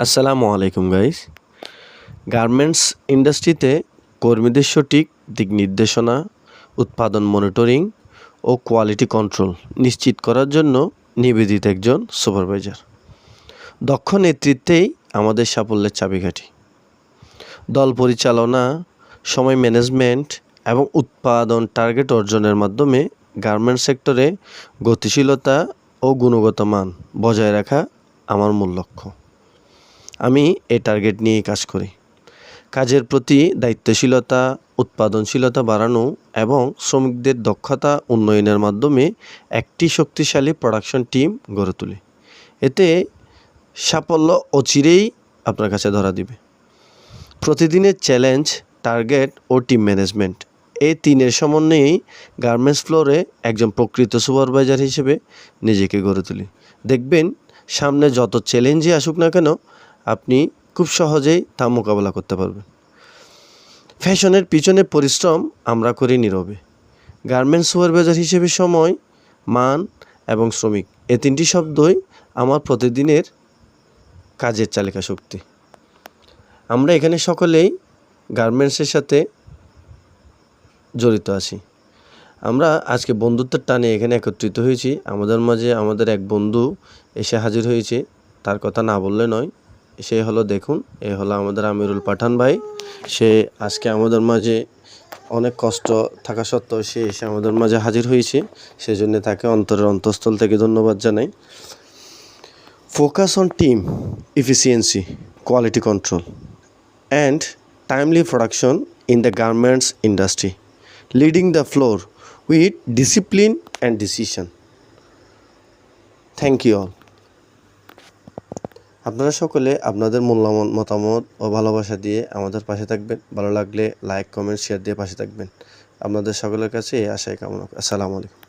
আসসালামু আলাইকুম guys. Garments ইন্ডাস্ট্রিতে কর্মীদের সঠিক দিক নির্দেশনা, উৎপাদন মনিটরিং ও কোয়ালিটি কন্ট্রোল নিশ্চিত করার জন্য নিবেদিত একজন সুপারভাইজার। দক্ষ নেতৃত্বেই আমাদের সাফল্যের চাবিকাঠি। দল পরিচালনা, সময় ম্যানেজমেন্ট এবং উৎপাদন টার্গেট অর্জনের মাধ্যমে গার্মেন্টস সেক্টরে গতিশীলতা ও গুণগত মান বজায় রাখা আমার মূল লক্ষ্য। আমি এই টার্গেট নিয়েই কাজ করি। কাজের প্রতি দায়িত্বশীলতা, উৎপাদনশীলতা বাড়ানো এবং শ্রমিকদের দক্ষতা উন্নয়নের মাধ্যমে একটি শক্তিশালী প্রোডাকশন টিম গড়ে তুলি। এতে সাফল্য অচিরেই আপনার কাছে ধরা দিবে। প্রতিদিনের চ্যালেঞ্জ, টার্গেট ও টিম ম্যানেজমেন্ট এই তিনের সমন্বয়েই গার্মেন্টস ফ্লোরে একজন প্রকৃত সুপারভাইজার হিসেবে নিজেকে গড়ে তুলি। দেখবেন সামনে যত চ্যালেঞ্জই আসুক না কেন, আপনি খুব সহজেই তা মোকাবেলা করতে পারবেন। ফ্যাশনের পিছনে পরিশ্রম আমরা করি নীরবে। গার্মেন্টস সুপারভাইজার হিসেবে সময়, মান এবং শ্রমিক এই তিনটি শব্দই আমার প্রতিদিনের কাজের চালিকা শক্তি। আমরা এখানে সকলেই গার্মেন্টসের সাথে জড়িত আছি। আমরা আজকে বন্ধুত্বের টানে এখানে একত্রিত হয়েছি। আমাদের মাঝে আমাদের এক বন্ধু এসে হাজির হয়েছে, তার কথা না বললে নয়। সে হলো, দেখুন, এ হলো আমাদের আমিরুল পাঠান ভাই। সে আজকে আমাদের মাঝে অনেক কষ্ট থাকা সত্ত্বেও সে এসে আমাদের মাঝে হাজির হয়েছে। সেজন্য তাকে অন্তরের অন্তঃস্থল থেকে ধন্যবাদ জানাই। Focus on team efficiency, quality control and timely production in the garments industry, leading the floor with discipline and decision. Thank you all. আপনারা সকলে আপনাদের মূল্যবান মতামত ও ভালোবাসা দিয়ে আমাদের পাশে থাকবেন। ভালো লাগলে লাইক, কমেন্ট, শেয়ার দিয়ে পাশে থাকবেন। আপনাদের সকলের কাছে এই আশাই কামনা। আসসালামু আলাইকুম।